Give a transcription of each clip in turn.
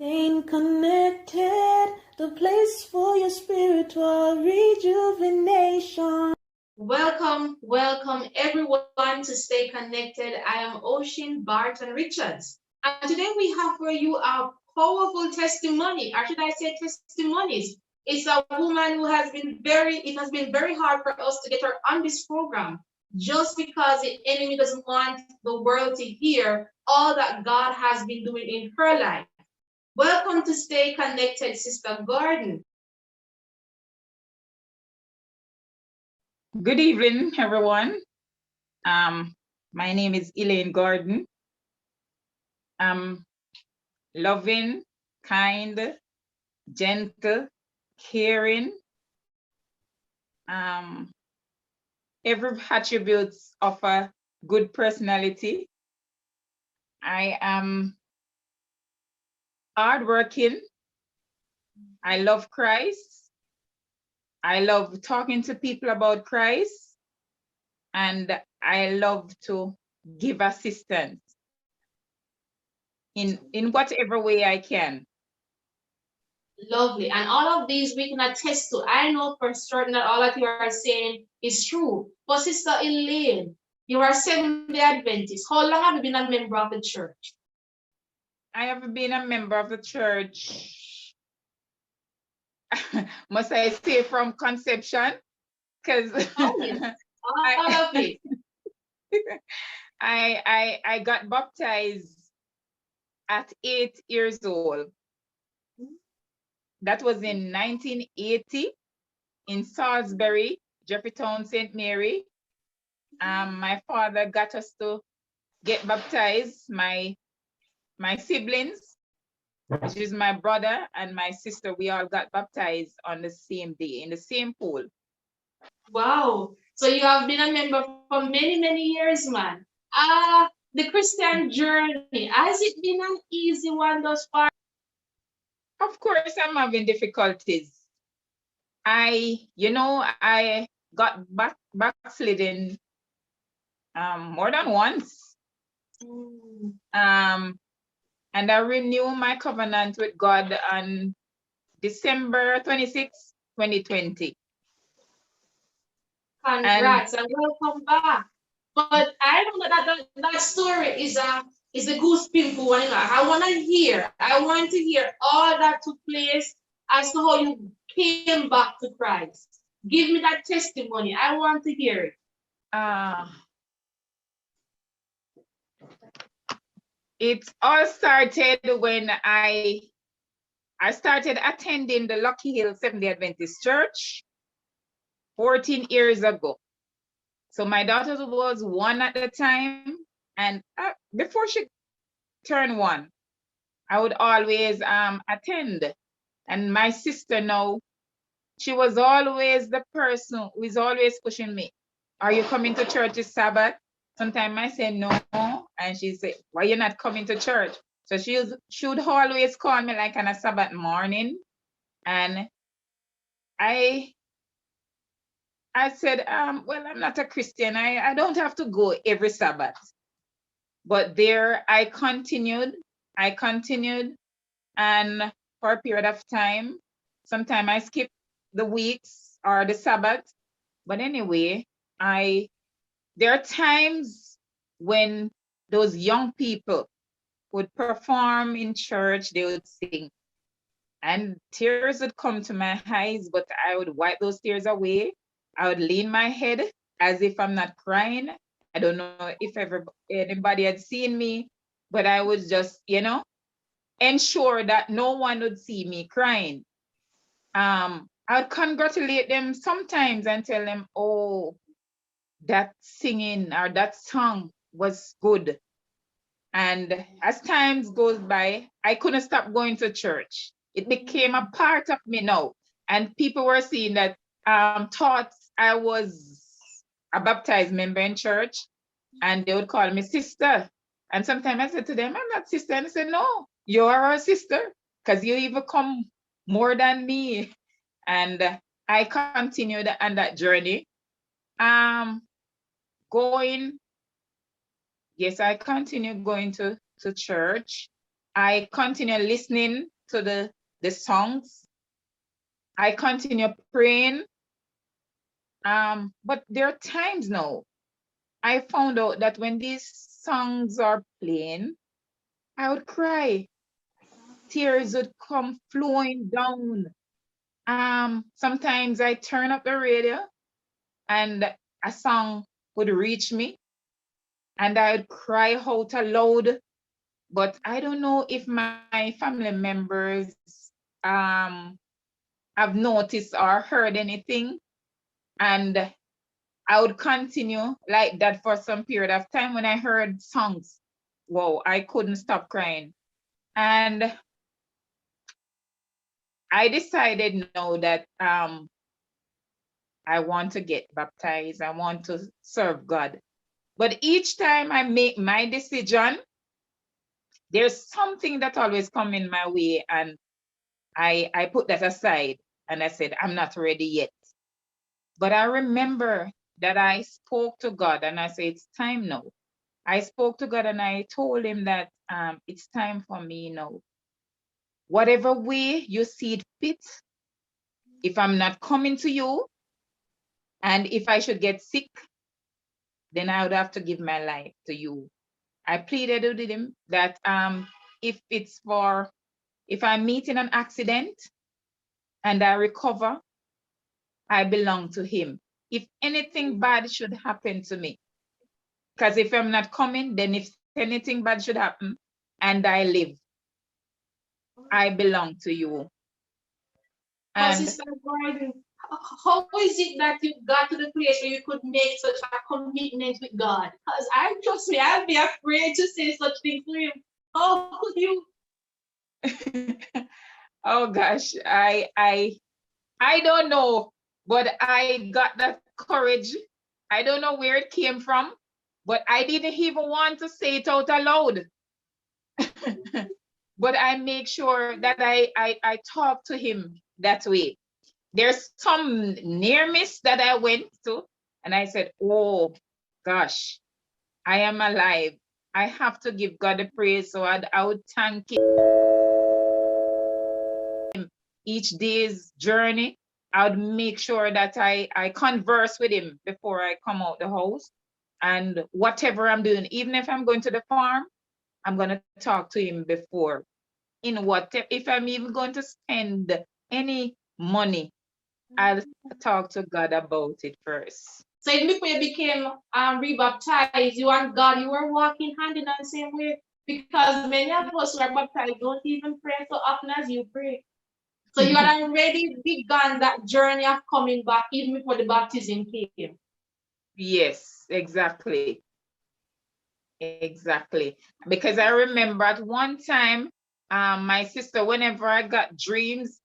Staying connected, the place for your spiritual rejuvenation. Welcome everyone to Stay Connected. I am Ocean Barton Richards. And today we have for you a powerful testimony, or should I say testimonies. It's a woman who has been it has been very hard for us to get her on this program just because the enemy doesn't want the world to hear all that God has been doing in her life. Welcome to Stay Connected, Sister Gordon. Good evening, everyone. My name is Elaine Gordon. I'm loving, kind, gentle, caring, every attributes of a good personality. I am hardworking. I love Christ. I love talking to people about Christ. And I love to give assistance in whatever way I can. Lovely. And all of these we can attest to. I know for certain that all that you are saying is true. But Sister Elaine, you are Seventh-day Adventist. How long have you been a member of the church? I have been a member of the church, must I say from conception? Because all of it. I got baptized at 8 years old. That was in 1980 in Salisbury, Jeffreytown, St. Mary. My father got us to get baptized. My siblings, which is my brother and my sister, we all got baptized on the same day in the same pool. Wow. So you have been a member for many, many years, man. The Christian journey, has it been an easy one thus far? Of course, I'm having difficulties. I got backslidden more than once. And I renew my covenant with God on December 26, 2020. Congrats and welcome back. But I know that story is a goose pimple one. I want to hear all that took place as to how you came back to Christ. Give me that testimony. I want to hear it. It all started when I started attending the Lucky Hill Seventh-day Adventist Church 14 years ago. So my daughter was 1 at the time, and before she turned 1, I would always attend. And my sister now, she was always the person who is always pushing me. Are you coming to church this Sabbath? Sometimes I say no, and she say, why you not coming to church? So she would always call me like on a Sabbath morning, and I said, well, I'm not a Christian. I don't have to go every Sabbath. But there I continued, and for a period of time, sometimes I skip the weeks or the Sabbath. But anyway, there are times when those young people would perform in church, they would sing. And tears would come to my eyes, but I would wipe those tears away. I would lean my head as if I'm not crying. I don't know if anybody had seen me, but I would just, ensure that no one would see me crying. I would congratulate them sometimes and tell them, oh, that singing or that song was good. And as times goes by, I couldn't stop going to church. It became a part of me now. And people were seeing that, thought I was a baptized member in church, and they would call me sister. And sometimes I said to them, I'm not sister. And they said, no, you're our sister, because you even come more than me. And I continued on that journey. Yes, I continue going to church. I continue listening to the songs. I continue praying. But there are times now, I found out that when these songs are playing, I would cry. Tears would come flowing down. Sometimes I turn up the radio and a song would reach me and I would cry out aloud. But I don't know if my family members um, have noticed or heard anything. And I would continue like that for some period of time. When I heard songs, whoa, I couldn't stop crying. And I decided now that I want to get baptized. I want to serve God. But each time I make my decision, there's something that always come in my way, and I put that aside and I said, I'm not ready yet. But I remember that I spoke to God and I said, it's time now. I spoke to God and I told him that it's time for me now. Whatever way you see it fit, if I'm not coming to you, and if I should get sick, then I would have to give my life to you. I pleaded with him that if I meet in an accident and I recover, I belong to him. If anything bad should happen to me, because if I'm not coming, then if anything bad should happen and I live, I belong to you. And Sister Gordon, how is it that you got to the place where you could make such a commitment with God? Because I trust me, I'd be afraid to say such things to him. How could you? Oh gosh, I don't know, but I got that courage. I don't know where it came from, but I didn't even want to say it out aloud. But I make sure that I talk to him that way. There's some near miss that I went to, and I said, oh gosh, I am alive. I have to give God the praise. So I would thank him each day's journey. I would make sure that I converse with him before I come out the house. And whatever I'm doing, even if I'm going to the farm, I'm going to talk to him before. If I'm even going to spend any money, I'll talk to God about it first. So even before you became rebaptized, you and God, you were walking hand in hand the same way. Because many of us who are baptized don't even pray so often as you pray. So you had already begun that journey of coming back even before the baptism came. Yes, exactly. Exactly. Because I remember at one time, my sister, whenever I got dreams,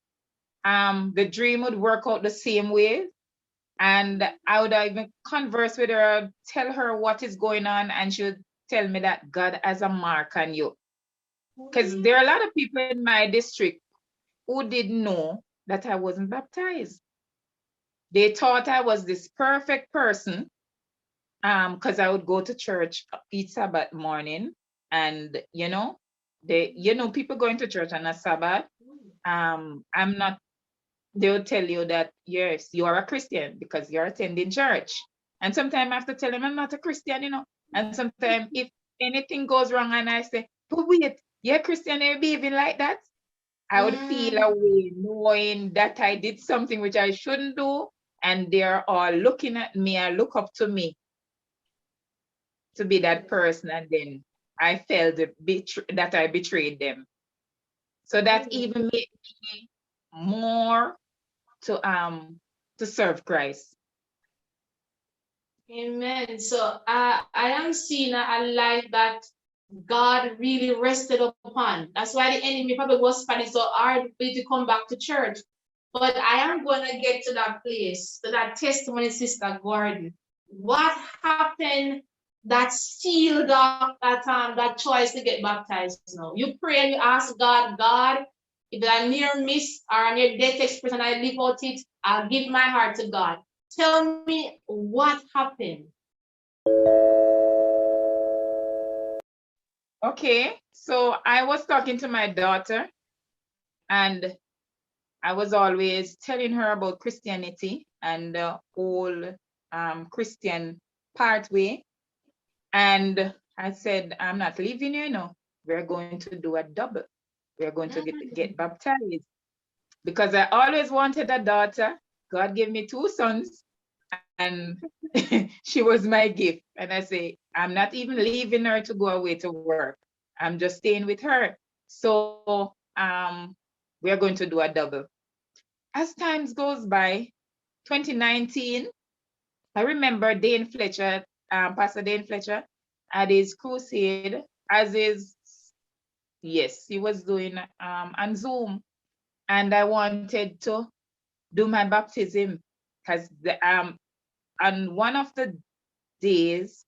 the dream would work out the same way. And I would even converse with her, tell her what is going on, and she would tell me that God has a mark on you. Because there are a lot of people in my district who didn't know that I wasn't baptized. They thought I was this perfect person because I would go to church each Sabbath morning, and people going to church on a Sabbath. I'm not. They would tell you that yes, you are a Christian because you're attending church, and sometimes I have to tell them I'm not a Christian. And sometimes if anything goes wrong and I say, but wait, you're Christian, you're behaving like that, I would feel a way knowing that I did something which I shouldn't do, and they're all looking at me and look up to me to be that person, and then I felt that I betrayed them. So that even made me more to serve Christ. Amen. So I am seeing a life that God really rested upon. That's why the enemy probably was finding so hard for you to come back to church. But I am going to get to that place, to that testimony, Sister Gordon. What happened that sealed up that choice to get baptized now? You pray and you ask God, God, if I near miss or a near death experience and I live out it, I'll give my heart to God. Tell me what happened. Okay, so I was talking to my daughter, And I was always telling her about Christianity and the whole Christian pathway. And I said, I'm not leaving you, no. We're going to do a double. We're going to get baptized. Because I always wanted a daughter. God gave me 2 sons, and she was my gift. And I say, I'm not even leaving her to go away to work. I'm just staying with her. So we're going to do a double. As times goes by, 2019, I remember Dane Fletcher, Pastor Dane Fletcher, at his crusade, as is, yes, he was doing on Zoom, and I wanted to do my baptism because on one of the days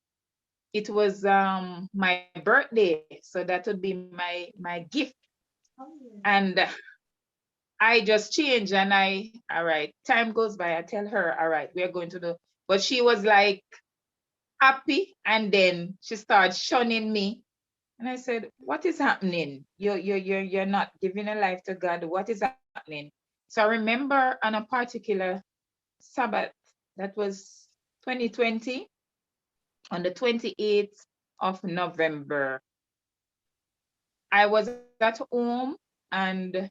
it was my birthday, so that would be my gift. And I just changed, and all right, time goes by, I tell her, all right, we're going to do, but she was like happy, and then she started shunning me. And I said, what is happening? You're not giving a life to God. What is happening? So I remember on a particular Sabbath, that was 2020, on the 28th of November, I was at home, and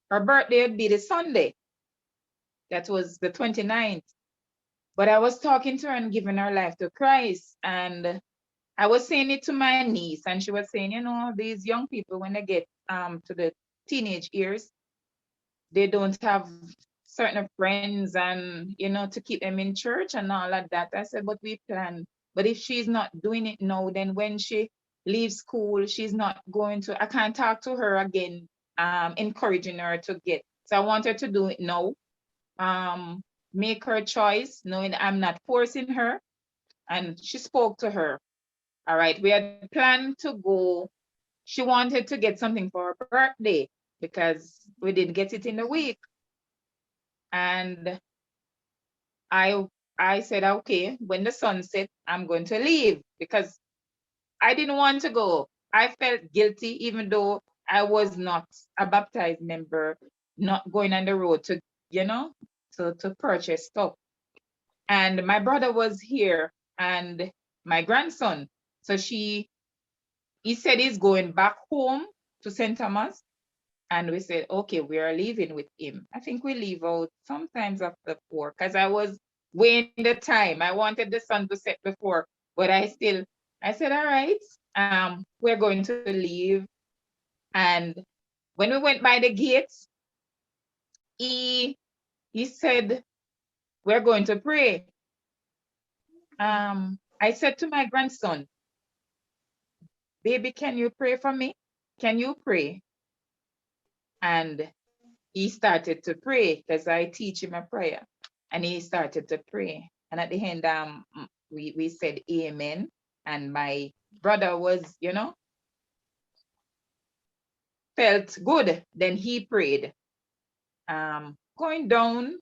her birthday would be the Sunday. That was the 29th. But I was talking to her and giving her life to Christ. And I was saying it to my niece, and she was saying, these young people, when they get to the teenage years, they don't have certain friends and, to keep them in church and all of that. I said, but we plan. But if she's not doing it now, then when she leaves school, she's not going to, I can't talk to her again, encouraging her to get. So I want her to do it now, make her choice, knowing I'm not forcing her. And she spoke to her. All right, we had planned to go. She wanted to get something for her birthday because we didn't get it in the week. And I said, okay, when the sun set, I'm going to leave because I didn't want to go. I felt guilty, even though I was not a baptized member, not going on the road to, to purchase stuff. And my brother was here and my grandson. So he said he's going back home to St. Thomas. And we said, okay, we are leaving with him. I think we leave out sometimes after 4 because I was weighing the time. I wanted the sun to set before, but I said, all right, we're going to leave. And when we went by the gates, he said, we're going to pray. I said to my grandson, baby, can you pray for me? Can you pray? And he started to pray because I teach him a prayer. And he started to pray. And at the end, we said amen. And my brother was, felt good. Then he prayed. Going down,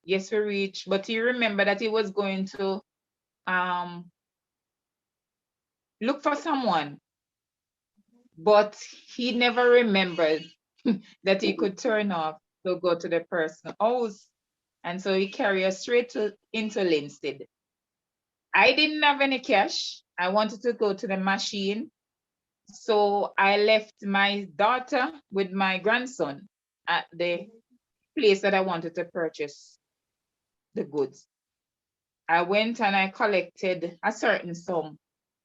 yes, we reached, but he remembered that he was going to look for someone. But he never remembered that he could turn off to go to the person's house. And so he carried us straight into Linstead. I didn't have any cash. I wanted to go to the machine. So I left my daughter with my grandson at the place that I wanted to purchase the goods. I went and I collected a certain sum.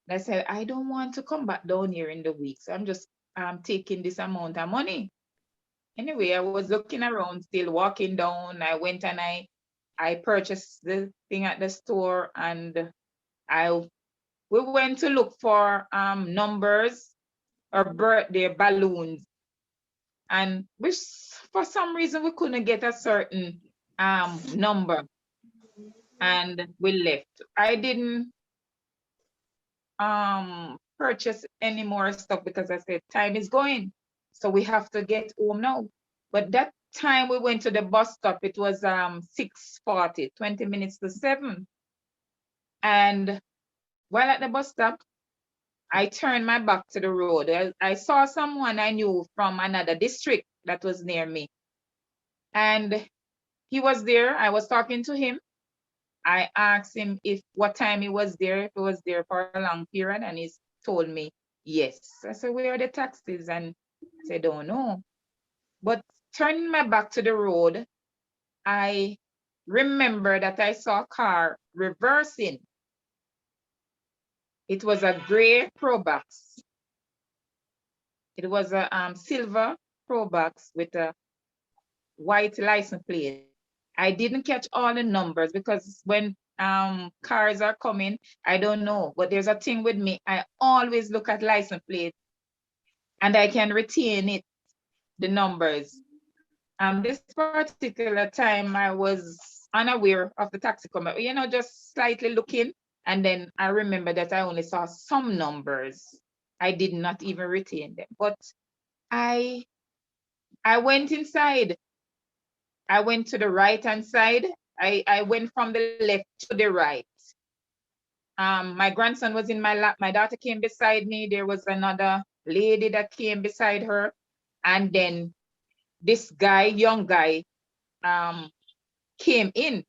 I said, I don't want to come back down here in the week. So I'm just taking this amount of money. Anyway, I was looking around, still walking down. I went and I purchased the thing at the store, and we went to look for numbers or birthday balloons, and for some reason we couldn't get a certain number, and we left. I didn't purchase any more stuff because I said time is going, so we have to get home now. But that time we went to the bus stop, it was 6:40, 20 minutes to 7. And while at the bus stop, I turned my back to the road. I saw someone I knew from another district that was near me. And he was there. I was talking to him. I asked him what time he was there, if he was there for a long period, and he told me yes. I said, where are the taxis? And I said, don't know. But turning my back to the road, I remember that I saw a car reversing. It was a gray Probox. It was a silver Probox with a white license plate. I didn't catch all the numbers because when cars are coming, I don't know. But there's a thing with me. I always look at license plate and I can retain it, the numbers. This particular time I was unaware of the taxi coming, just slightly looking. And then I remember that I only saw some numbers. I did not even retain them. But I went inside. I went to the right-hand side. I went from the left to the right. My grandson was in my lap. My daughter came beside me. There was another lady that came beside her. And then this guy, young guy, came in.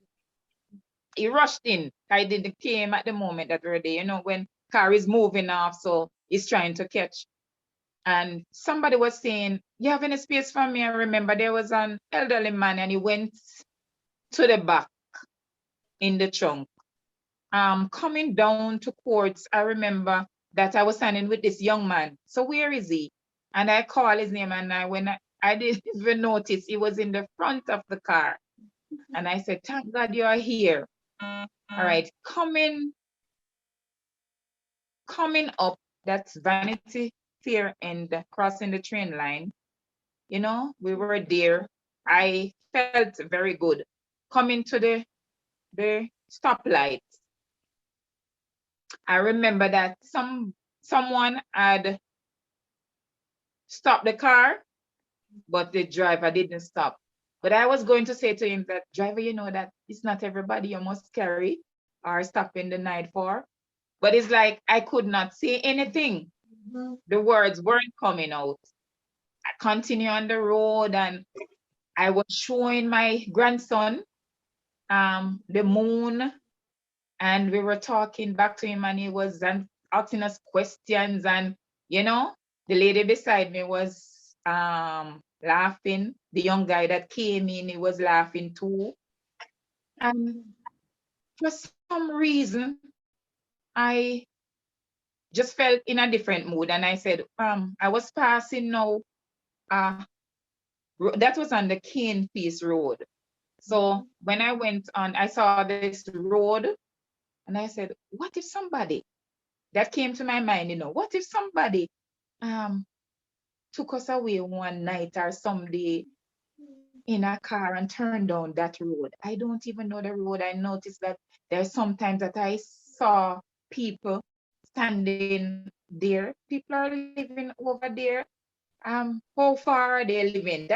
He rushed in. I didn't came at the moment that we're there, when car is moving off, so he's trying to catch. And somebody was saying, you have any space for me? I remember there was an elderly man and he went to the back in the trunk. Coming down to courts, I remember that I was standing with this young man. So where is he? And I called his name, and I didn't even notice he was in the front of the car. And I said, thank God you are here. All right, coming up, that's Vanity Fair and crossing the train line. We were there. I felt very good. Coming to the stoplight, I remember that someone had stopped the car, but the driver didn't stop. But I was going to say to him that, driver, that it's not everybody you must carry or stop in the night for. But it's like I could not say anything. The words weren't coming out. I continue on the road and I was showing my grandson the moon, and we were talking back to him, and he was asking us questions, and the lady beside me was laughing. The young guy that came in, he was laughing too. And for some reason, I just felt in a different mood, and I said, I was passing now. That was on the Cane Peace Road. So when I went on, I saw this road, and I said, what if somebody, that came to my mind, what if somebody took us away one night or someday in a car and turned down that road? I don't even know the road. I noticed that there's sometimes that I saw people standing there. People are living over there. How far are they living?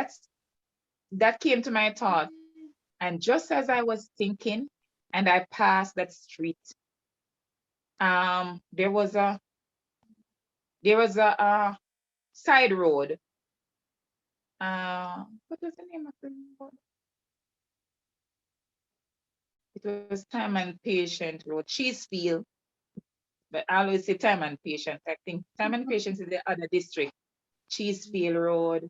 That came to my thought. And just as I was thinking, and I passed that street, there was a side road. What was the name of the road? It was Time and Patient Road, Cheesefield. But I always say Time and Patient. I think Time and Patience is the other district. Cheesefield Road.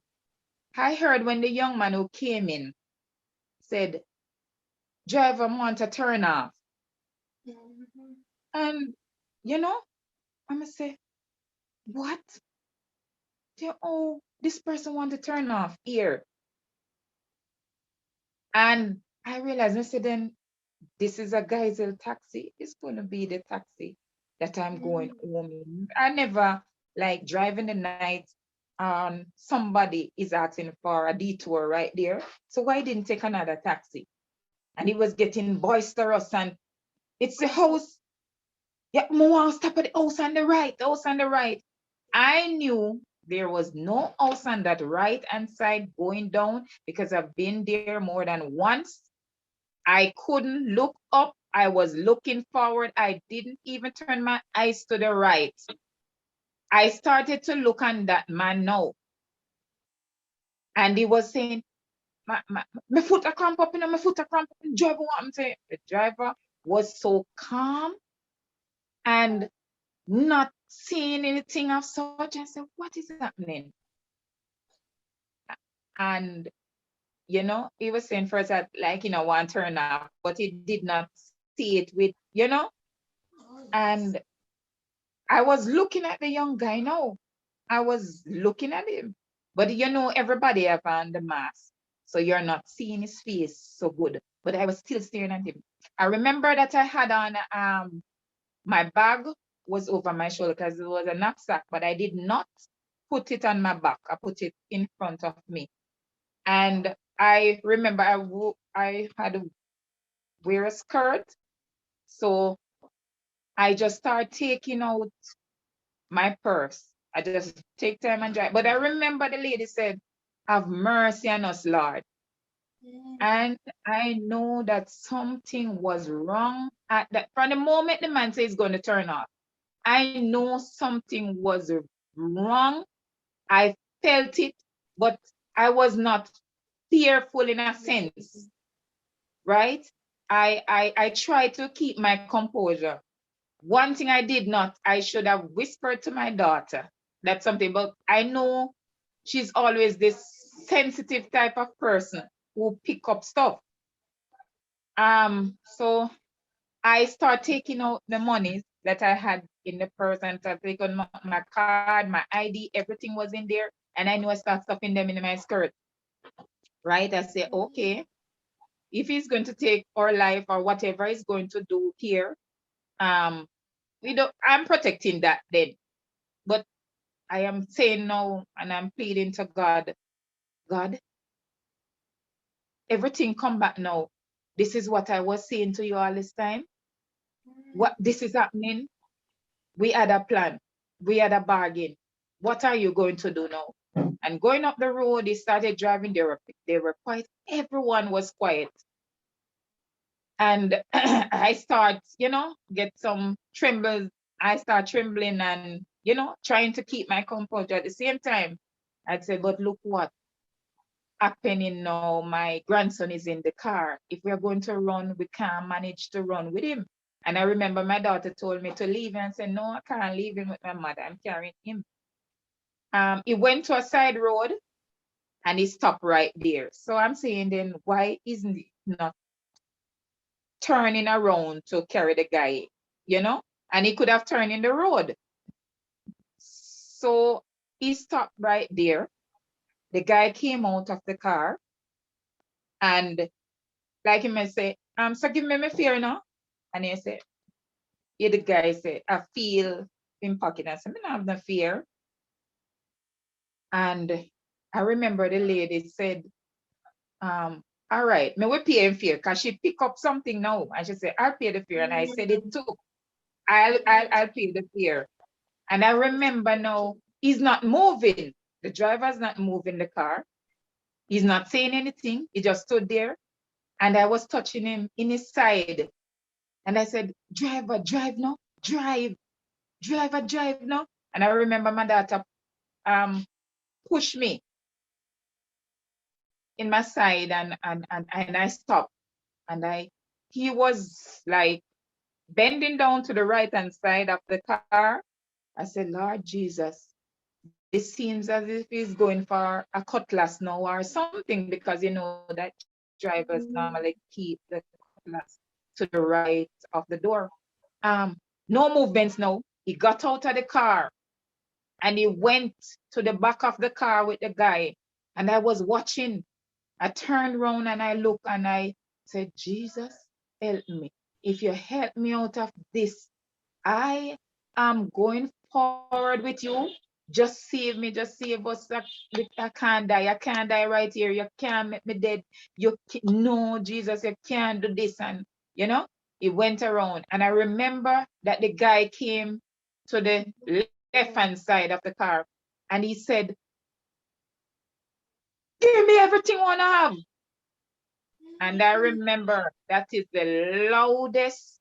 I heard when the young man who came in said, driver want to turn off. And, I'm going to say, what? Oh, this person want to turn off here. And I realized, I said, then this is a Geisel taxi. It's going to be the taxi that I'm going home in. I never like driving the night. Somebody is asking for a detour right there. So why didn't take another taxi? And he was getting boisterous, and it's the house. Yeah, more stop at the house on the right, I knew there was no house on that right-hand side going down because I've been there more than once. I couldn't look up. I was looking forward. I didn't even turn my eyes to the right. I started to look on that man now. And he was saying, my foot a cramp up, my foot a cramp up. Driver, what I'm saying? The driver was so calm and not seeing anything of such. I said, what is happening? And, he was saying first that, like, one turn off, but he did not see it with, and I was looking at the young guy now. I was looking at him. But everybody have on the mask. So you're not seeing his face so good. But I was still staring at him. I remember that I had on my bag was over my shoulder because it was a knapsack, but I did not put it on my back. I put it in front of me. And I remember I had to wear a skirt. So I just started taking out my purse. I just take time and drive. But I remember the lady said, have mercy on us, Lord. And I know that something was wrong at that. From the moment the man says he's going to turn off, I know something was wrong. I felt it, but I was not fearful in a sense, right? I tried to keep my composure. One thing I did not, I should have whispered to my daughter. That's something, but I know she's always this sensitive type of person who pick up stuff. So I start taking out the money that I had in the purse and start taking my card, my ID, everything was in there. And I knew I start stuffing them in my skirt. Right? I say, okay, if he's going to take our life or whatever he's going to do here, I'm protecting that then. But I am saying no, and I'm pleading to God, God, everything come back now. This is what I was saying to you all this time. What this is happening. We had a plan. We had a bargain. What are you going to do now? And going up the road, they started driving. They were quiet. Everyone was quiet. And I start, get some trembles. I start trembling and, trying to keep my composure. At the same time, I'd say, but look what happening now. My grandson is in the car. If we're going to run, we can't manage to run with him. And I remember my daughter told me to leave and said, no, I can't leave him with my mother. I'm carrying him. He went to a side road and he stopped right there. So I'm saying then, why isn't he not turning around to carry the guy, And he could have turned in the road. So he stopped right there. The guy came out of the car and like him I say, so give me my fear now. And he said, yeah, the guy said, I feel in pocket. I said, I don't have no fear. And I remember the lady said, all right, me will pay him fear because she pick up something now. And she said, I'll pay the fear. And I said it too. I'll pay the fear. And I remember now, he's not moving. The driver's not moving the car. He's not saying anything. He just stood there. And I was touching him in his side. And I said, driver, drive now. Drive. Driver, drive now. And I remember my daughter push me in my side and I stopped. And he was like bending down to the right hand side of the car. I said, Lord Jesus, this seems as if he's going for a cutlass now or something, because that drivers normally keep the cutlass to the right of the door. No movements now. He got out of the car and he went to the back of the car with the guy. And I was watching. I turned around and I looked and I said, Jesus, help me. If you help me out of this, I am going forward with you. Just save me, just save us. I can't die. I can't die right here. You can't make me dead. No, Jesus, you can't do this. And, he went around. And I remember that the guy came to the left-hand side of the car and he said, give me everything I want to have. And I remember that is the loudest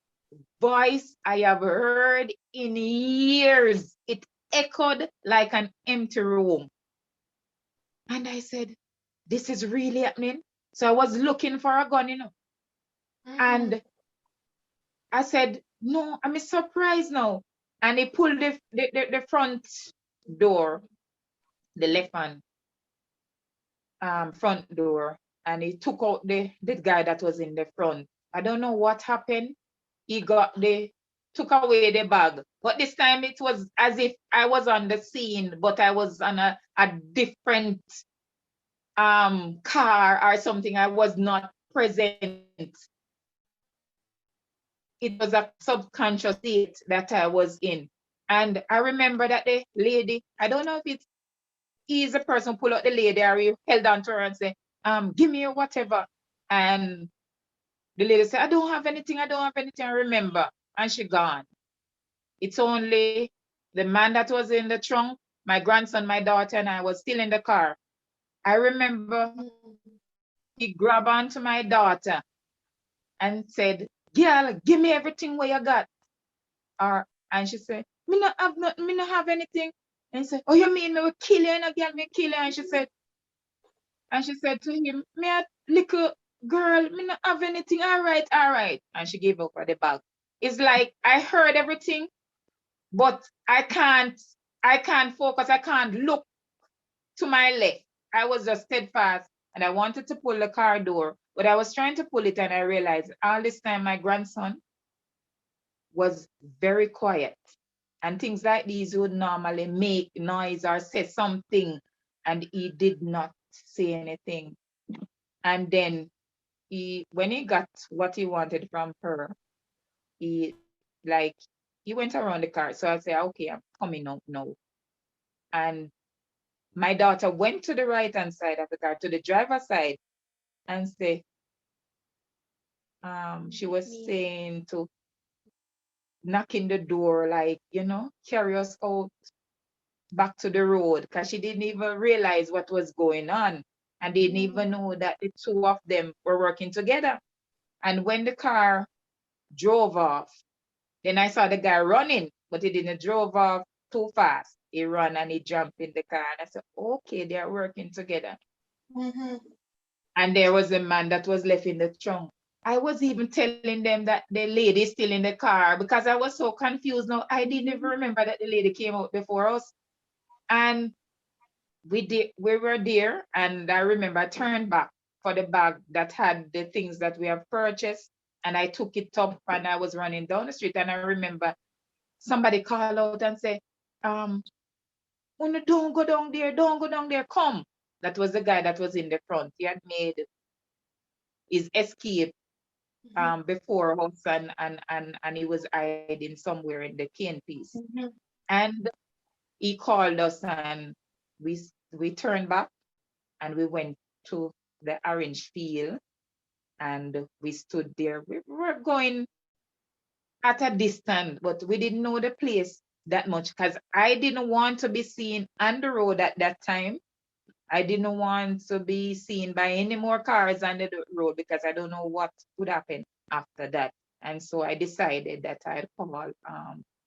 voice I have heard in years. It echoed like an empty room. And I said, this is really happening. So I was looking for a gun, and I said, no, I'm surprised now. And he pulled the front door, the left hand front door, and he took out the guy that was in the front. I don't know what happened. He took away the bag. But this time it was as if I was on the scene, but I was on a different car or something. I was not present. It was a subconscious state that I was in. And I remember that the lady, I don't know if he's the person who pulled out the lady or he held on to her and said, give me your whatever. And the lady said, I don't have anything, I remember. And she gone. It's only the man that was in the trunk, my grandson, my daughter, and I was still in the car. I remember he grabbed onto my daughter and said, girl, give me everything what you got. And she said, me not have nothing, me not have anything. And he said, oh, you mean me will kill you, and girl, me kill you? And she said to him, me a little girl, me not have anything. All right. And she gave up the bag. It's like I heard everything, but I can't focus. I can't look to my left. I was just steadfast and I wanted to pull the car door, but I was trying to pull it and I realized all this time my grandson was very quiet. And things like these would normally make noise or say something, and he did not say anything. And then when he got what he wanted from her, he went around the car. So I said, okay, I'm coming out now. And my daughter went to the right-hand side of the car, to the driver's side, and say, she was saying to knocking the door, like, carry us out back to the road, because she didn't even realize what was going on and didn't even know that the two of them were working together. And when the car drove off, then I saw the guy running, but he didn't drove off too fast. He ran and he jumped in the car. And I said, okay, they're working together. And there was a man that was left in the trunk. I was even telling them that the lady is still in the car because I was so confused now. I didn't even remember that the lady came out before us. And we were there, and I remember I turned back for the bag that had the things that we have purchased, and I took it up and I was running down the street, and I remember somebody called out and say, oh, no, don't go down there, come. That was the guy that was in the front. He had made his escape before us, and he was hiding somewhere in the cane piece. And he called us, and we turned back and we went to the orange field, and we stood there. We were going at a distance, but we didn't know the place that much because I didn't want to be seen on the road at that time. I didn't want to be seen by any more cars on the road because I don't know what would happen after that. And so I decided that I'd call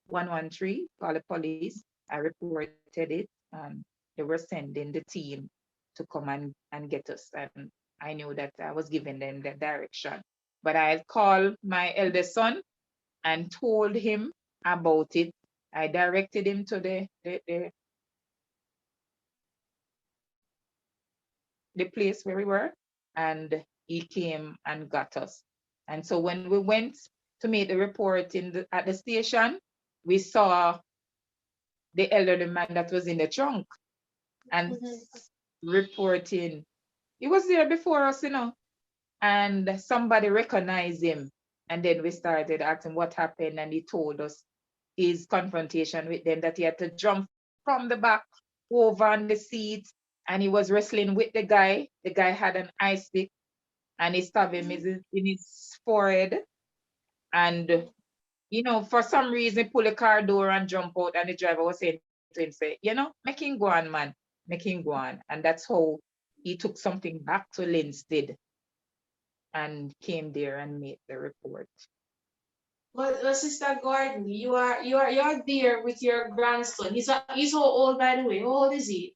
113, call the police. I reported it, and they were sending the team to come and get us. And I knew that I was giving them the direction. But I called my eldest son and told him about it. I directed him to the place where we were, and he came and got us. And so when we went to make the report at the station, we saw the elderly man that was in the trunk and reporting. He was there before us, and somebody recognized him. And then we started asking what happened, and he told us his confrontation with them, that he had to jump from the back over on the seat, and he was wrestling with the guy. The guy had an ice stick, and he stabbed him in his forehead. And, for some reason, he pulled the car door and jump out, and the driver was saying to him, say, make him go on, man, make him go on. And that's how he took something back to Linstead and came there and made the report. But Sister Gordon, you're there with your grandson. He's how old, by the way? How old is he?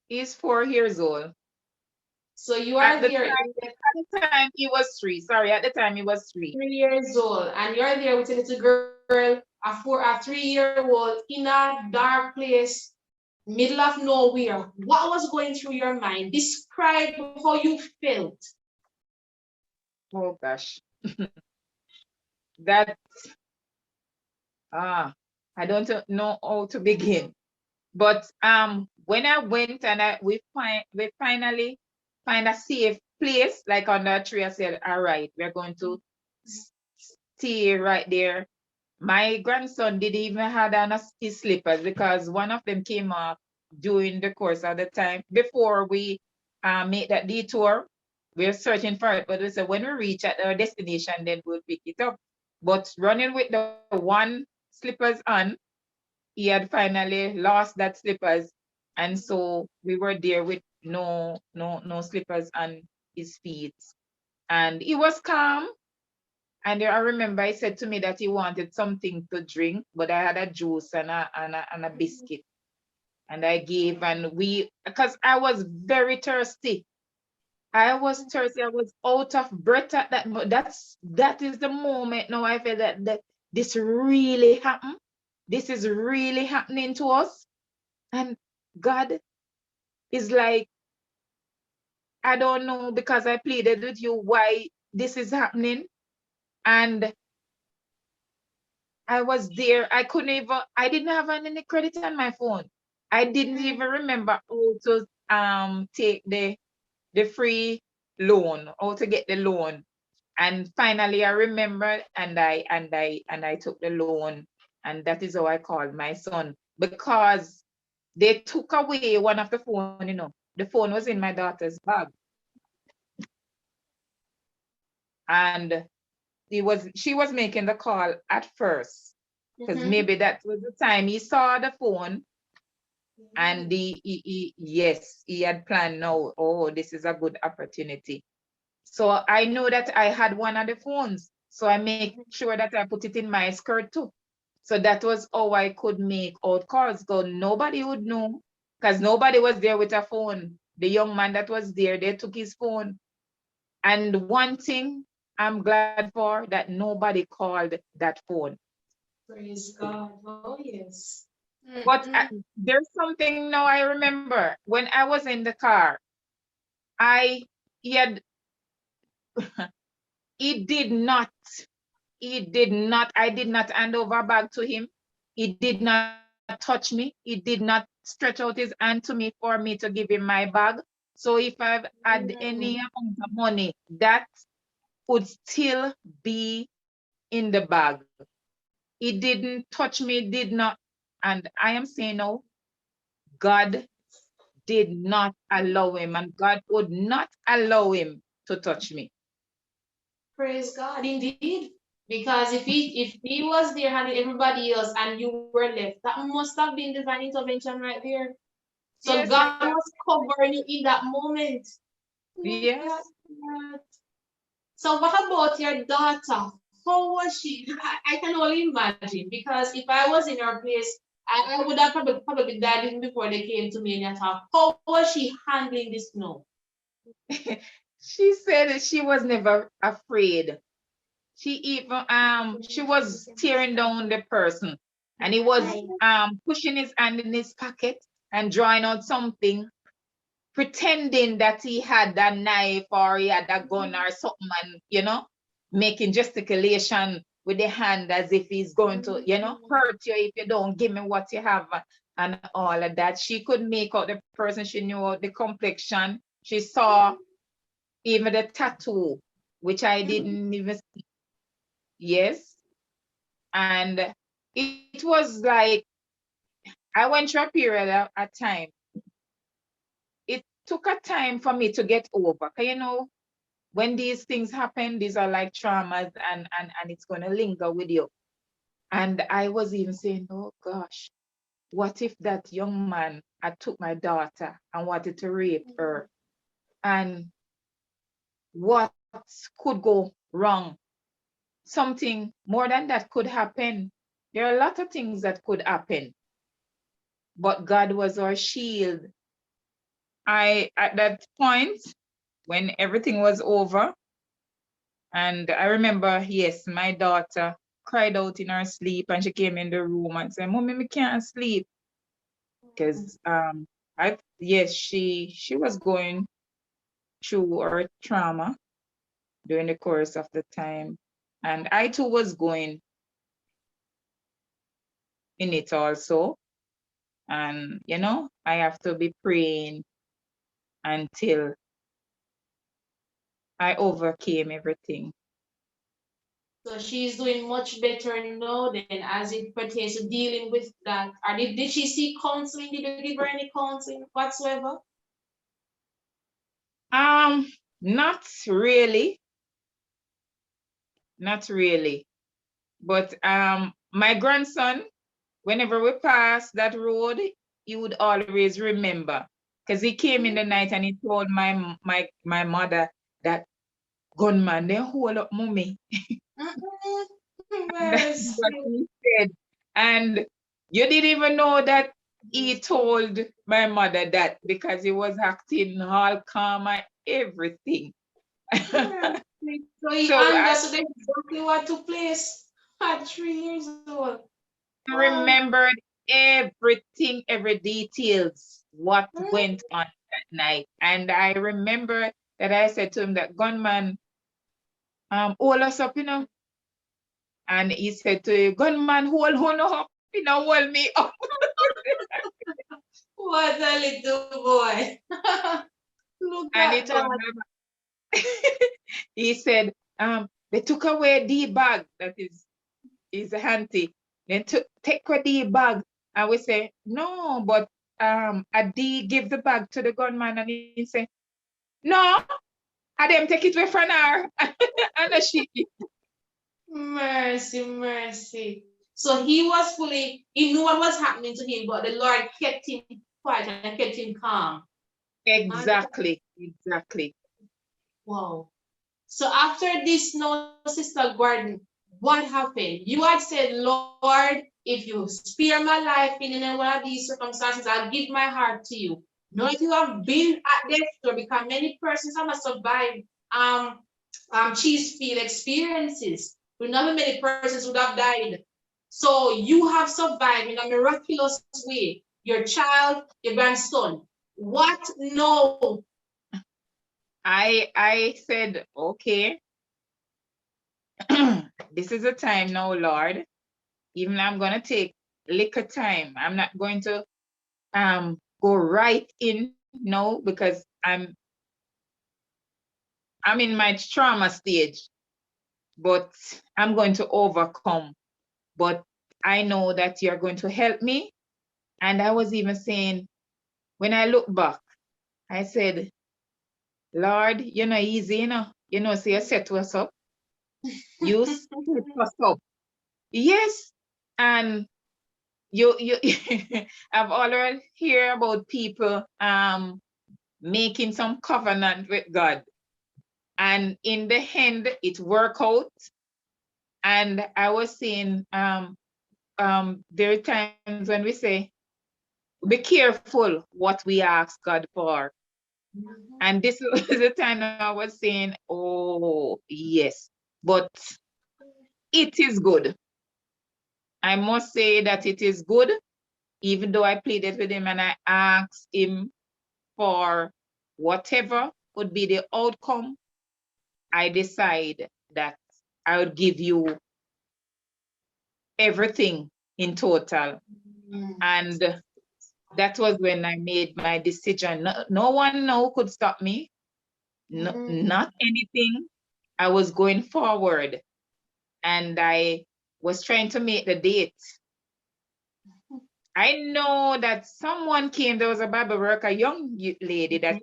He's 4 years old. So you At are the there time, at the time he was 3. Sorry, at the time he was 3. 3 years old, and you're there with a little girl, a 3-year-old in a dark place, middle of nowhere. What was going through your mind? Describe how you felt. Oh gosh. That I don't know how to begin. But when I went and we finally find a safe place, like on the tree, I said, all right, we're going to stay right there. My grandson didn't even have on his slippers because one of them came off during the course of the time before we made that detour. We're searching for it, but we said when we reach at our destination, then we'll pick it up. But running with the one slippers on, he had finally lost that slippers, and so we were there with no slippers on his feet, and he was calm. And I remember he said to me that he wanted something to drink, but I had a juice and a biscuit. And I gave, and because I was very thirsty. I was thirsty. I was out of breath at that. But that is the moment now I feel that this really happened. This is really happening to us. And God is like, I don't know, because I pleaded with you why this is happening. And I was there. I didn't have any credit on my phone. I didn't even remember how to take the free loan, how to get the loan. And finally I remembered, and I took the loan. And that is how I called my son, because they took away one of the phone. The phone was in my daughter's bag. And she was making the call at first, because maybe that was the time he saw the phone, and yes, he had planned now, oh, this is a good opportunity. So I know that I had one of the phones, so I make sure that I put it in my skirt too. So that was how I could make out calls, because nobody would know, because nobody was there with a phone. The young man that was there, they took his phone. And one thing I'm glad for, that nobody called that phone. Praise God. Oh, yes. But there's something now I remember. When I was in the car, I he had he did not I did not hand over a bag to him. He did not touch me. He did not stretch out his hand to me for me to give him my bag. So if I've had any amount of money, that would still be in the bag. He didn't touch me, did not. And I am saying now, God did not allow him, and God would not allow him to touch me. Praise God, indeed. Because if he was there handling everybody else and you were left, that must have been divine intervention right there. So Yes, God was covering you in that moment. yes. So what about your daughter? How was she? I can only imagine, because if I was in her place, I would have probably died even before they came to me and talk. How was she handling this now? She said that she was never afraid. She was tearing down the person, and he was pushing his hand in his pocket and drawing out something, pretending that he had a knife or he had a gun or something, and making gesticulation with the hand as if he's going to hurt you if you don't give me what you have, and all of that. She could make out the person. She knew the complexion. She saw even the tattoo, which I didn't even see. Yes. And it was like I went through a period of time. It took a time for me to get over. When these things happen, these are like traumas, and it's going to linger with you. And I was even saying, oh gosh, what if that young man had took my daughter and wanted to rape her? And what could go wrong. Something more than that could happen. There are a lot of things that could happen, but God was our shield. At that point, when everything was over, and I remember, yes, my daughter cried out in her sleep, and she came in the room and said, "Mommy, me can't sleep." Because yes, she was going through her trauma during the course of the time. And I too was going in it also. And, I have to be praying until I overcame everything. So she's doing much better now than as it pertains to dealing with that. Or did she seek counseling? Did you give her any counseling whatsoever? Not really. Not really. But my grandson, whenever we pass that road, he would always remember. Because he came in the night and he told my mother that gunman, they hold up mommy. That's what he said. And you didn't even know that he told my mother that, because he was acting all calm and everything. So he understood exactly what took place at 3 years old. Wow. Remembered everything, every details, what went on that night. And I remember that I said to him that gunman hold us up, And he said to you, gunman, hold up, hold me up. What a little boy. Look And at that. He said, they took away the bag, that is his auntie. Then take away the bag. And we say, no, but Adi give the bag to the gunman, and he said, no, I them take it away from her. And she Mercy, mercy. So he knew what was happening to him, but the Lord kept him quiet and kept him calm. Exactly. Wow. So after this, no, Sister Gordon, what happened? You had said, Lord, if you spare my life in any one of these circumstances, I'll give my heart to you. Now, if you have been at death door, because many persons have survived cheese field experiences. We know how many persons would have died. So you have survived in a miraculous way. Your child, your grandson. What no? I said, okay, this is the time now, Lord. Even I'm gonna take little time. I'm not going to go right in now, because I'm in my trauma stage, but I'm going to overcome. But I know that you're going to help me. And I was even saying, when I look back, I said, Lord, you're not easy, so you set us up. You set us up. Yes. And you I've already heard about people making some covenant with God. And in the end, it worked out. And I was saying, there are times when we say, be careful what we ask God for. And this was the time I was saying, oh, yes, but it is good. I must say that it is good, even though I pleaded with him and I asked him for whatever would be the outcome. I decide that I would give you everything in total. And that was when I made my decision. No one now could stop me. No, not anything. I was going forward, and I was trying to make the date. I know that someone came, there was a Bible worker, a young lady that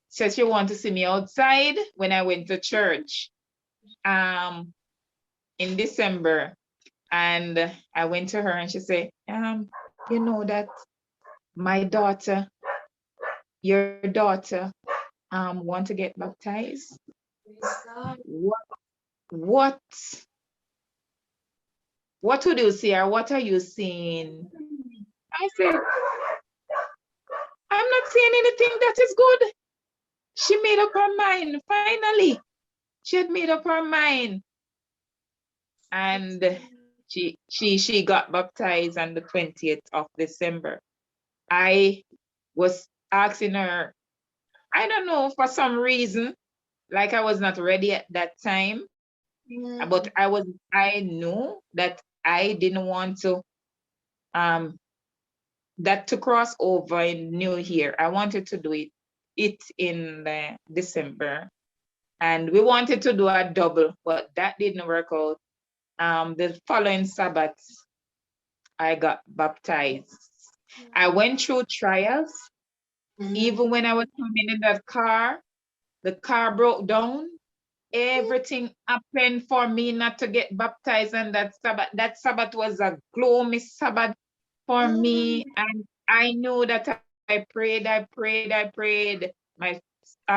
said she wanted to see me outside when I went to church in December. And I went to her and she said, you know that my daughter, your daughter, want to get baptized. Praise God. What would you say, or what are you seeing? I said, I'm not seeing anything that is good. She made up her mind. Finally, she had made up her mind, and she got baptized on the 20th of December. I was asking her, I don't know, for some reason, like I was not ready at that time, but I knew that I didn't want to that to cross over in New Year. I wanted to do it in December, and we wanted to do a double, but that didn't work out. The following Sabbath, I got baptized. I went through trials. Even when I was coming in that car, the car broke down. Everything happened for me not to get baptized on that Sabbath. That Sabbath was a gloomy Sabbath for me, and I knew that I prayed. My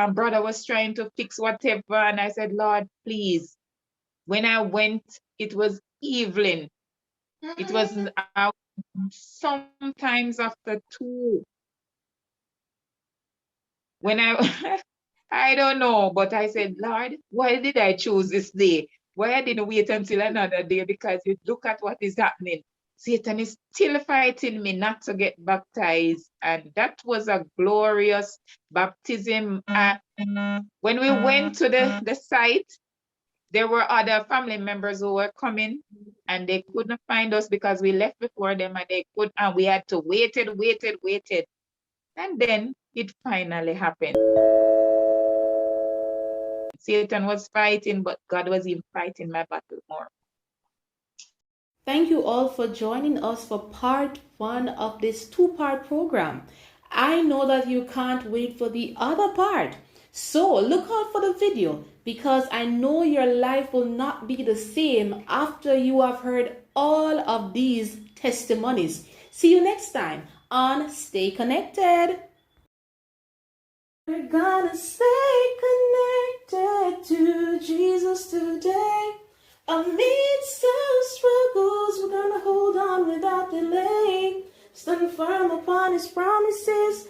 brother was trying to fix whatever, and I said, Lord, please. When I went, it was evening. It was sometimes after 2. When I I don't know, but I said, Lord, why did I choose this day? Why I didn't wait until another day? Because you look at what is happening. Satan is still fighting me not to get baptized. And that was a glorious baptism. When we went to the site, there were other family members who were coming, and they couldn't find us because we left before them, and we had to waited. And then it finally happened. Satan was fighting, but God was even fighting my battle more. Thank you all for joining us for part 1 of this 2-part program. I know that you can't wait for the other part. So look out for the video, because I know your life will not be the same after you have heard all of these testimonies. See you next time on Stay Connected. We're gonna stay connected to Jesus today. Amidst our struggles, we're gonna hold on without delay. Stand firm upon His promises.